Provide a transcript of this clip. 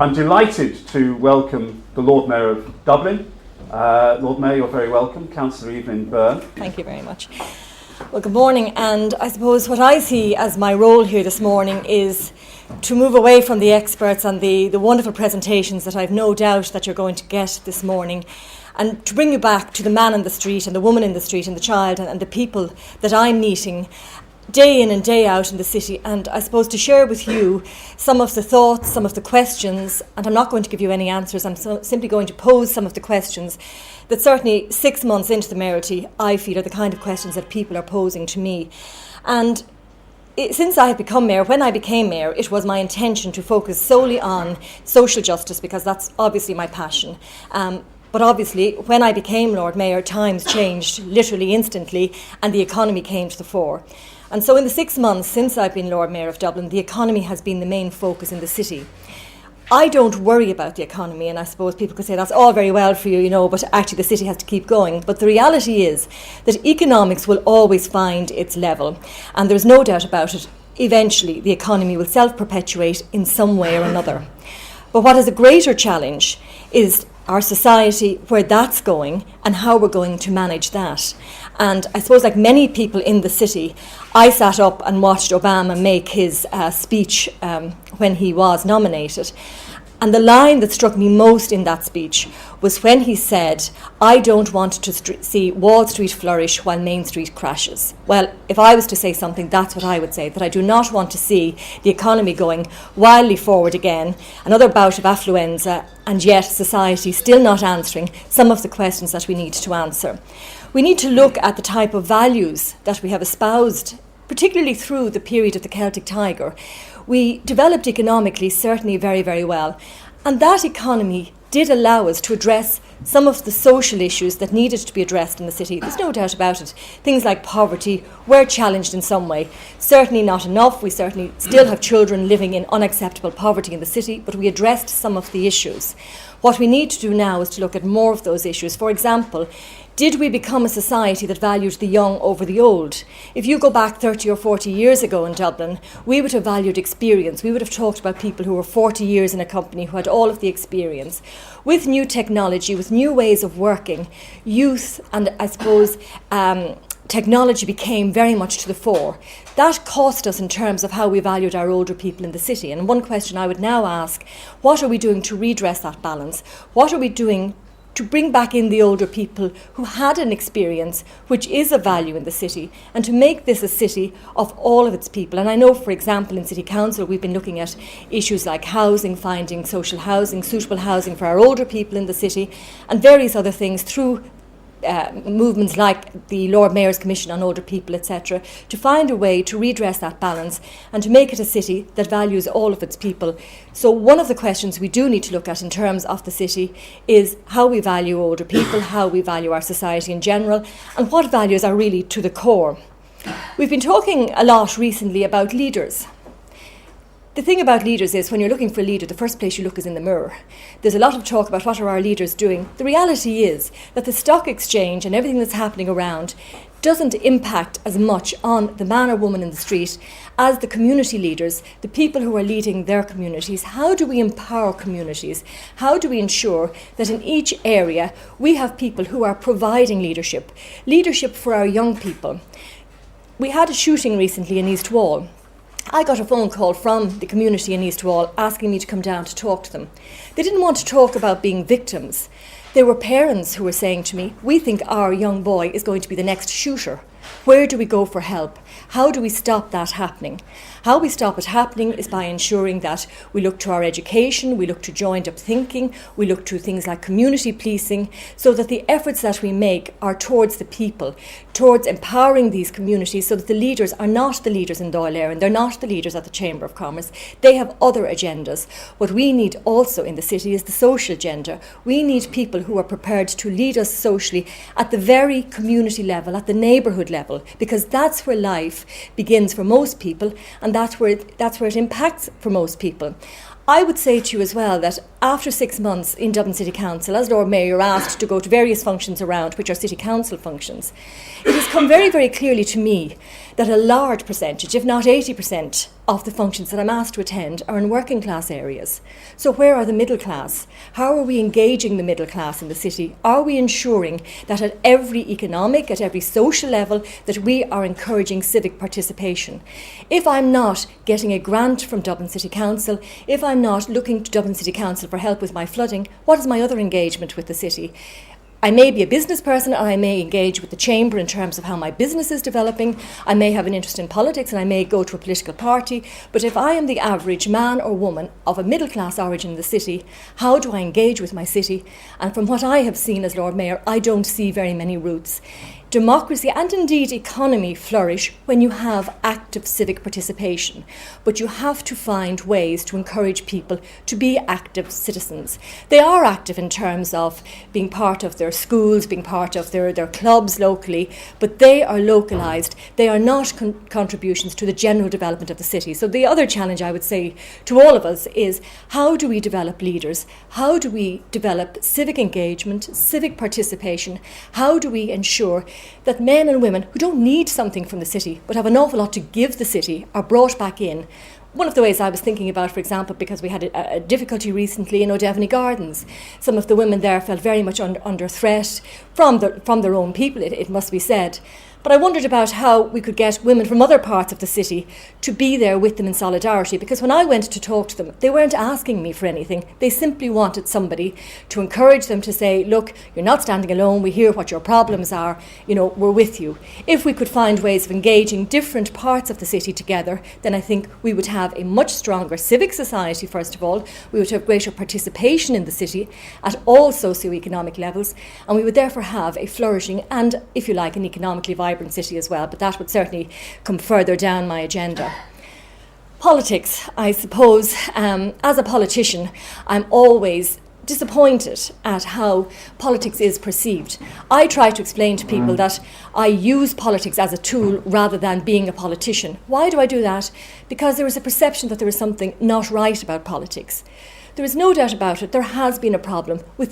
I'm delighted to welcome the Lord Mayor of Dublin. Lord Mayor, you're very welcome. Councillor Eibhlin Byrne. Thank you very much. Well, good morning, and I suppose what I see as my role here this morning is to move away from the experts and the wonderful presentations that I've no doubt that you're going to get this morning, and to bring you back to the man in the street and the woman in the street and the child and the people that I'm meeting day in and day out in the city, and I suppose to share with you some of the thoughts, some of the questions, and I'm not going to give you any answers, I'm simply going to pose some of the questions that certainly 6 months into the mayoralty I feel are the kind of questions that people are posing to me. And since I have become mayor, when I became mayor, it was my intention to focus solely on social justice, because that's obviously my passion. But obviously, when I became Lord Mayor, times changed literally instantly and the economy came to the fore. And so in the 6 months since I've been Lord Mayor of Dublin, the economy has been the main focus in the city. I don't worry about the economy, and I suppose people could say that's all very well for you, but actually the city has to keep going. But the reality is that economics will always find its level, and there's no doubt about it. Eventually, the economy will self-perpetuate in some way or another. But what is a greater challenge is our society, where that's going and how we're going to manage that. And I suppose, like many people in the city, I sat up and watched Obama make his speech when he was nominated. And the line that struck me most in that speech was when he said, "I don't want to see Wall Street flourish while Main Street crashes." Well, if I was to say something, that's what I would say, that I do not want to see the economy going wildly forward again, another bout of affluenza, and yet society still not answering some of the questions that we need to answer. We need to look at the type of values that we have espoused, particularly through the period of the Celtic Tiger. We developed economically certainly very, very well, and that economy did allow us to address some of the social issues that needed to be addressed in the city. There's no doubt about it. Things like poverty were challenged in some way. Certainly not enough. We certainly still have children living in unacceptable poverty in the city, but we addressed some of the issues. What we need to do now is to look at more of those issues. For example, did we become a society that valued the young over the old? If you go back 30 or 40 years ago in Dublin, we would have valued experience. We would have talked about people who were 40 years in a company, who had all of the experience. With new technology, with new ways of working, youth and I suppose technology became very much to the fore. That cost us in terms of how we valued our older people in the city. And one question I would now ask, what are we doing to redress that balance? What are we doing to bring back in the older people who had an experience which is a value in the city, and to make this a city of all of its people? And I know, for example, in City Council we've been looking at issues like housing, finding social housing, suitable housing for our older people in the city, and various other things through movements like the Lord Mayor's Commission on Older People, etc., to find a way to redress that balance and to make it a city that values all of its people. So one of the questions we do need to look at in terms of the city is how we value older people, how we value our society in general, and what values are really to the core. We've been talking a lot recently about leaders. The thing about leaders is, when you're looking for a leader, the first place you look is in the mirror. There's a lot of talk about what are our leaders doing. The reality is that the stock exchange and everything that's happening around doesn't impact as much on the man or woman in the street as the community leaders, the people who are leading their communities. How do we empower communities? How do we ensure that in each area we have people who are providing leadership for our young people? We had a shooting recently in East Wall. I got a phone call from the community in East Wall asking me to come down to talk to them. They didn't want to talk about being victims. There were parents who were saying to me, "We think our young boy is going to be the next shooter. Where do we go for help? How do we stop that happening?" How we stop it happening is by ensuring that we look to our education, we look to joined up thinking, we look to things like community policing, so that the efforts that we make are towards the people, towards empowering these communities, so that the leaders are not the leaders in Dáil Éireann, they're not the leaders at the Chamber of Commerce. They have other agendas. What we need also in the city is the social agenda. We need people who are prepared to lead us socially at the very community level, at the neighbourhood level, because that's where life begins for most people, and that's where it impacts for most people. I would say to you as well that after 6 months in Dublin City Council, as Lord Mayor, you're asked to go to various functions around, which are City Council functions. It has come very, very clearly to me that a large percentage, if not 80%, of the functions that I'm asked to attend are in working class areas. So where are the middle class? How are we engaging the middle class in the city? Are we ensuring that at every economic, at every social level, that we are encouraging civic participation? If I'm not getting a grant from Dublin City Council, if I'm not looking to Dublin City Council for help with my flooding, what is my other engagement with the city? I may be a business person and I may engage with the chamber in terms of how my business is developing. I may have an interest in politics and I may go to a political party. But if I am the average man or woman of a middle class origin in the city, how do I engage with my city? And from what I have seen as Lord Mayor, I don't see very many routes. Democracy and indeed economy flourish when you have active civic participation, but you have to find ways to encourage people to be active citizens. They are active in terms of being part of their schools, being part of their clubs locally, but they are localised. They are not contributions to the general development of the city. So the other challenge I would say to all of us is, how do we develop leaders? How do we develop civic engagement, civic participation? How do we ensure that men and women who don't need something from the city but have an awful lot to give the city are brought back in? One of the ways I was thinking about, for example, because we had a difficulty recently in O'Devney Gardens, some of the women there felt very much under threat from their own people, it must be said. But I wondered about how we could get women from other parts of the city to be there with them in solidarity, because when I went to talk to them, they weren't asking me for anything. They simply wanted somebody to encourage them to say, look, you're not standing alone, we hear what your problems are, we're with you. If we could find ways of engaging different parts of the city together, then I think we would have a much stronger civic society, first of all. We would have greater participation in the city at all socio-economic levels, and we would therefore have a flourishing and, if you like, an economically vibrant city as well, but that would certainly come further down my agenda. Politics, I suppose, as a politician, I'm always disappointed at how politics is perceived. I try to explain to people that I use politics as a tool rather than being a politician. Why do I do that? Because there is a perception that there is something not right about politics. There is no doubt about it, there has been a problem with